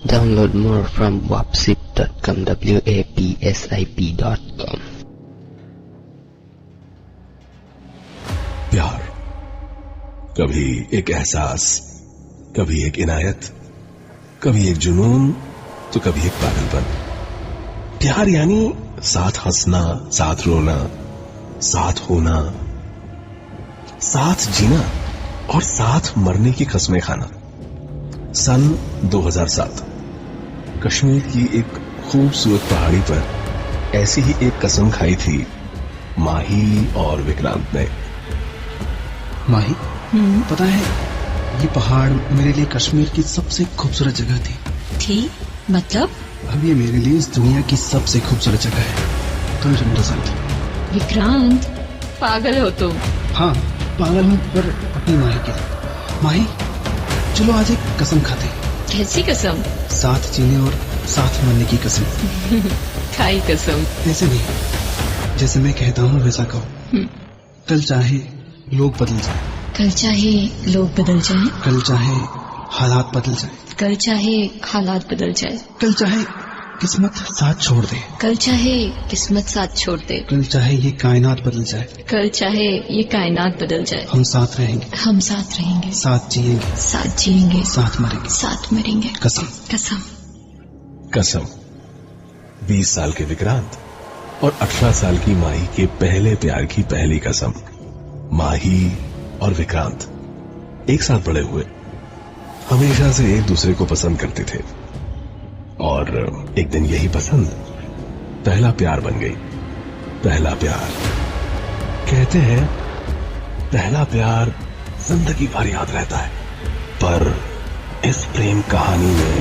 Download more from wapsip.com, wapsip.com. प्यार, कभी एक एहसास, कभी एक इनायत, कभी एक जुनून, तो कभी एक पागलपन। प्यार यानी साथ हंसना, साथ रोना, साथ होना, साथ जीना और साथ मरने की कस्में खाना। सन 2007 कश्मीर की एक खूबसूरत पहाड़ी पर ऐसी ही एक कसम खाई थी माही और विक्रांत ने। माही, पता है ये पहाड़ मेरे लिए कश्मीर की सबसे खूबसूरत जगह थी। मतलब? अब ये मेरे लिए इस दुनिया की सबसे खूबसूरत जगह है। तुम समझो सकती। विक्रांत, पागल हो तुम। हाँ, पागल हूँ, पर अपनी माही के लिए। माही, चलो आज एक कसम खाते हैं। कैसी कसम? साथ जीने और साथ मरने की कसम। खाई कसम। ऐसे नहीं, जैसे मैं कहता हूँ वैसा कहो। कल चाहे लोग बदल जाए, कल चाहे लोग बदल जाएं, कल चाहे हालात बदल जाए, कल चाहे हालात बदल जाए, कल चाहे किस्मत साथ छोड़ दे, कल चाहे किस्मत साथ छोड़ दे, कल चाहे ये कायनात बदल जाए, कल चाहे ये कायनात बदल जाए, हम साथ रहेंगे, हम साथ रहेंगे, साथ जिएंगे, साथ जिएंगे, साथ मरेंगे, साथ मरेंगे। कसम। कसम। कसम। 20 साल के विक्रांत और 18 साल की माही के पहले प्यार की पहली कसम। माही और विक्रांत एक साथ बड़े हुए, हमेशा से एक दूसरे को पसंद करते थे और एक दिन यही पसंद पहला प्यार बन गई। पहला प्यार, कहते हैं पहला प्यार जिंदगी भर याद रहता है, पर इस प्रेम कहानी ने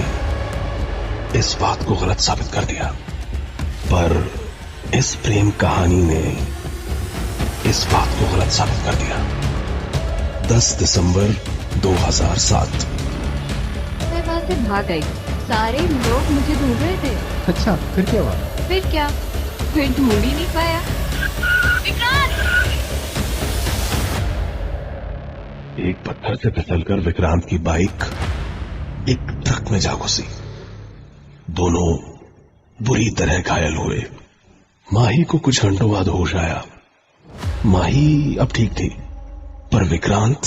इस बात को गलत साबित कर दिया। पर इस प्रेम कहानी ने इस बात को गलत साबित कर दिया। 10 दिसंबर 2007। मैं वहां से भाग गई। सारे लोग मुझे ढूंढ रहे थे। अच्छा, फिर क्या हुआ? फिर क्या? फिर ढूंढ ही नहीं पाया। विक्रांत! एक पत्थर से फिसलकर विक्रांत की बाइक एक ट्रक में जा घुसी। दोनों बुरी तरह घायल हुए। माही को कुछ घंटों बाद होश आया। माही अब ठीक थी, पर विक्रांत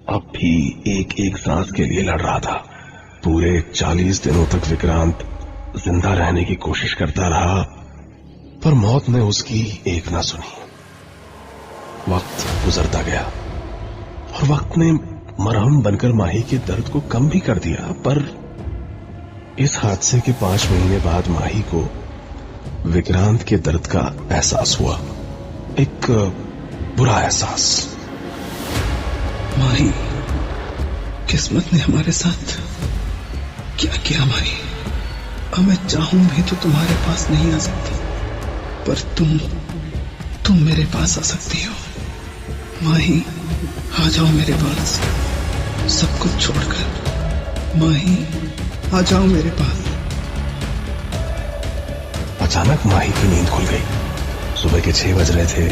अब भी एक एक सांस के लिए लड़ रहा था। पूरे 40 दिनों तक विक्रांत जिंदा रहने की कोशिश करता रहा, पर मौत ने उसकी एक ना सुनी। वक्त गुजरता गया और वक्त ने मरहम बनकर माही के दर्द को कम भी कर दिया, पर इस हादसे के 5 महीने बाद माही को विक्रांत के दर्द का एहसास हुआ। एक बुरा एहसास। माही, किस्मत ने हमारे साथ क्या किया माही? अब मैं चाहूं भी तो तुम्हारे पास नहीं आ सकती, पर तुम मेरे पास आ सकती हो। माही, आ जाओ मेरे पास, सब कुछ छोड़कर। माही, आ जाओ मेरे पास। अचानक माही की नींद खुल गई। सुबह के 6 बज रहे थे।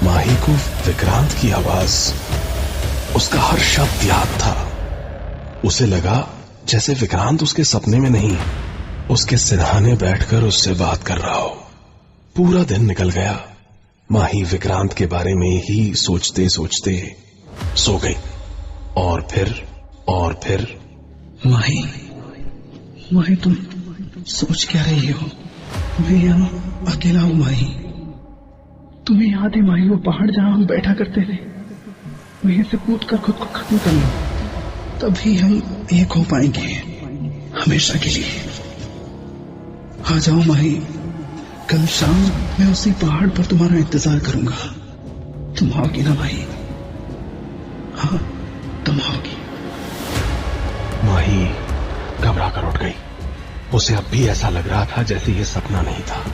माही को विक्रांत की आवाज, उसका हर शब्द याद था। उसे लगा जैसे विक्रांत उसके सपने में नहीं, उसके सिरहाने बैठकर उससे बात कर रहा हो। पूरा दिन निकल गया। माही विक्रांत के बारे में ही सोचते सोचते सो गई। और फिर माही, तुम सोच क्या रही हो? मैं यहाँ अकेला हूँ माही। तुम्हें याद है माही, वो पहाड़ जहाँ हम बैठा करते थे, वहीं से कूद कर खुद को खत्म कर लो, तभी हम एक हो पाएंगे हमेशा के लिए। आ जाओ माही, कल शाम मैं उसी पहाड़ पर तुम्हारा इंतजार करूंगा। तुम आओगी ना माही? हाँ, तुम आओगी। माही घबरा कर उठ गई। उसे अब भी ऐसा लग रहा था जैसे ये सपना नहीं था।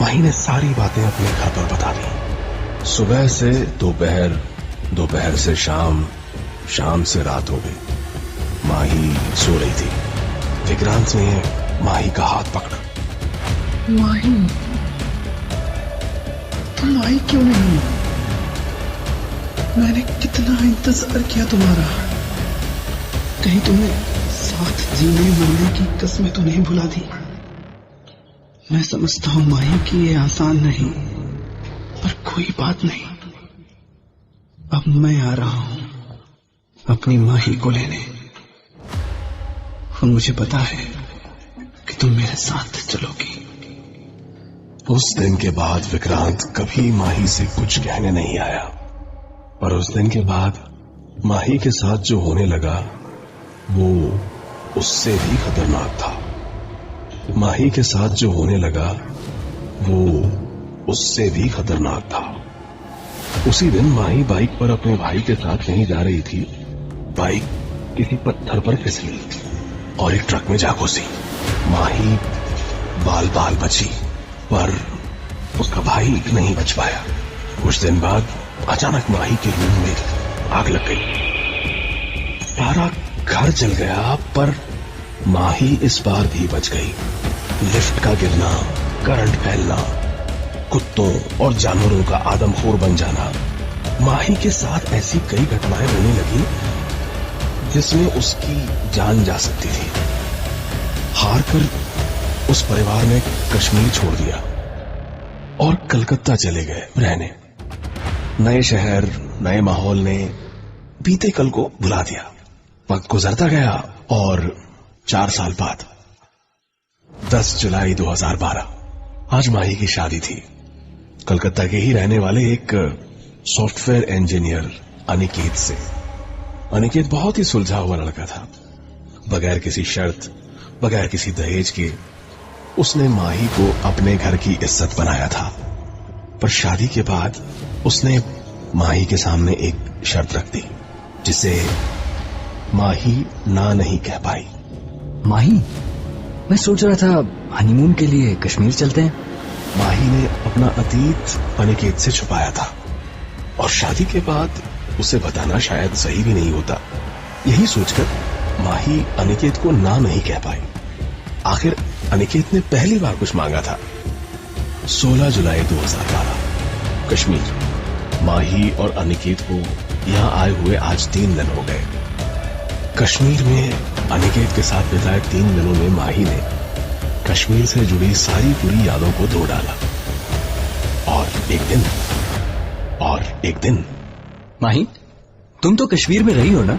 माही ने सारी बातें अपने घर पर बता दी। सुबह से दोपहर, दोपहर से शाम, शाम से रात हो गई। माही सो रही थी। विक्रांत ने माही का हाथ पकड़ा। माही, तुम आई क्यों नहीं? मैंने कितना इंतजार किया तुम्हारा। कहीं तुमने साथ जीने मरने की कस्में तो नहीं भुला दी। मैं समझता हूं माही कि ये आसान नहीं, पर कोई बात नहीं। अब मैं आ रहा हूं अपनी माही को लेने, और मुझे पता है कि तुम मेरे साथ चलोगी। उस दिन के बाद विक्रांत कभी माही से कुछ कहने नहीं आया, पर उस दिन के बाद माही के साथ जो होने लगा वो उससे भी खतरनाक था। माही के साथ जो होने लगा वो उससे भी खतरनाक था। उसी दिन माही बाइक पर अपने भाई के साथ कहीं जा रही थी। बाइक किसी पत्थर पर फिसली और एक ट्रक में जा घुसी। माही बाल बाल बची, पर उसका भाई नहीं बच पाया। कुछ दिन बाद अचानक माही के रूम में आग लग गई। सारा घर जल गया, पर माही इस बार भी बच गई। लिफ्ट का गिरना, करंट फैलना, कुत्तों और जानवरों का आदमखोर बन जाना, माही के साथ ऐसी कई घटनाएं होने लगी जिसमें उसकी जान जा सकती थी। हार कर उस परिवार ने कश्मीर छोड़ दिया और कलकत्ता चले गए रहने। नए शहर, नए माहौल ने बीते कल को भुला दिया। वक्त गुजरता गया और 4 साल बाद 10 जुलाई 2012 आज माही की शादी थी। कलकत्ता के ही रहने वाले एक सॉफ्टवेयर इंजीनियर अनिकेत से। अनिकेत बहुत ही सुलझा हुआ लड़का था। बगैर किसी शर्त, बगैर किसी दहेज के उसने माही को अपने घर की इज्जत बनाया था। पर शादी के बाद उसने माही के सामने एक शर्त रख दी जिसे माही ना नहीं कह पाई। माही, मैं सोच रहा था हनीमून के लिए कश्मीर चलते हैं। माही ने अपना अतीत अनिकेत से छुपाया था और शादी के बाद उसे बताना शायद सही भी नहीं होता। यही सोचकर माही अनिकेत को ना नहीं कह पाई। आखिर अनिकेत ने पहली बार कुछ मांगा था। 16 जुलाई 2012 कश्मीर। माही और अनिकेत को यहां आए हुए आज 3 दिन हो गए। कश्मीर में अनिकेत के साथ बिताए 3 दिनों में माही ने कश्मीर से जुड़ी सारी बुरी यादों को धो डाला। और एक दिन माही, तुम तो कश्मीर में रही हो ना?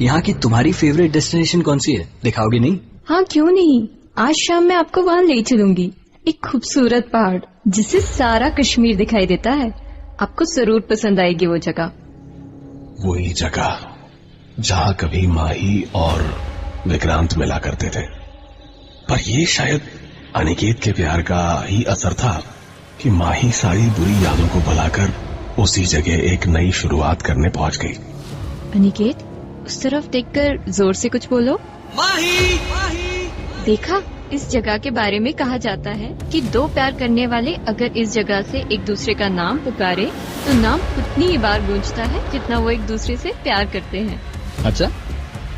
यहाँ की तुम्हारी फेवरेट डेस्टिनेशन कौन सी है? दिखाओगे नहीं? हाँ, क्यों नहीं। आज शाम मैं आपको वहाँ ले चलूंगी। एक खूबसूरत पहाड़ जिससे सारा कश्मीर दिखाई देता है। आपको जरूर पसंद आएगी वो जगह। वही जगह जहां कभी माही और विक्रांत मिला करते थे। पर ये शायद अनिकेत के प्यार का ही असर था कि माही सारी बुरी यादों को भुलाकर उसी जगह एक नई शुरुआत करने पहुंच गई। अनिकेत, उस तरफ देखकर जोर से कुछ बोलो। माही! देखा, इस जगह के बारे में कहा जाता है कि 2 प्यार करने वाले अगर इस जगह से एक दूसरे का नाम पुकारे तो नाम उतनी ही बार गूंजता है जितना वो एक दूसरे से प्यार करते हैं। अच्छा,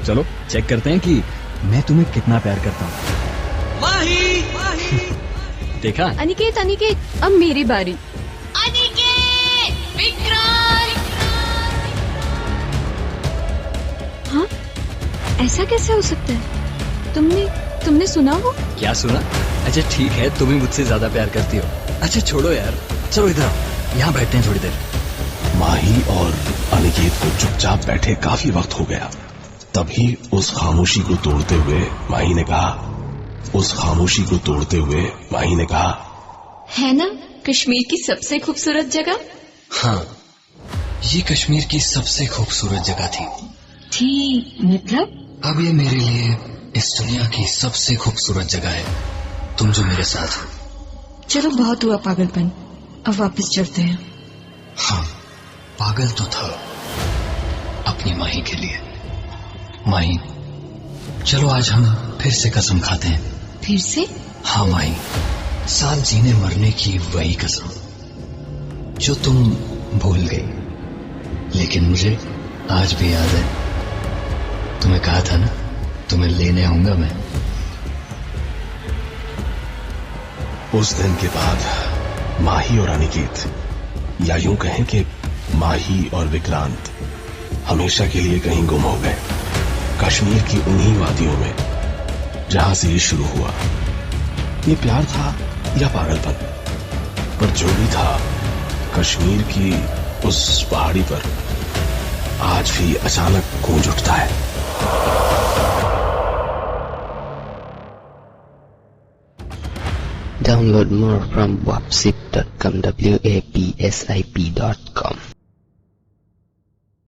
चलो चेक करते हैं कि मैं तुम्हें कितना प्यार करता हूँ। माही! देखा? अनिकेत, अब मेरी बारी। अनिकेत! विक्रांत! हाँ, ऐसा कैसे हो सकता है? तुमने सुना हो? क्या सुना? अच्छा ठीक है, तुम ही मुझसे ज्यादा प्यार करती हो। अच्छा छोड़ो यार, चलो इधर आओ, यहाँ बैठते हैं थोड़ी देर। माही और अनिकेत को चुपचाप बैठे काफी वक्त हो गया। तभी उस खामोशी को तोड़ते हुए माही ने कहा, है ना कश्मीर की सबसे खूबसूरत जगह? हाँ, ये कश्मीर की सबसे खूबसूरत जगह थी। मतलब? अब ये मेरे लिए इस दुनिया की सबसे खूबसूरत जगह है, तुम जो मेरे साथ हो। चलो, बहुत हुआ पागलपन, अब वापस चलते हैं। हाँ, पागल तो था अपनी माही के लिए। माही, चलो आज हम फिर से कसम खाते हैं। फिर से? हाँ माही, साथ जीने मरने की वही कसम जो तुम भूल गई, लेकिन मुझे आज भी याद है। तुम्हें कहा था ना, तुम्हें लेने आऊंगा मैं। उस दिन के बाद माही और अनिकेत, या यूं कहें कि माही और विक्रांत, हमेशा के लिए कहीं गुम हो गए। कश्मीर की उन्हीं वादियों में जहां से ये शुरू हुआ। ये प्यार था या पागलपन, पर जो भी था, कश्मीर की उस पहाड़ी पर आज भी अचानक गूंज उठता है। Download more from wapsip.com, wapsip.com.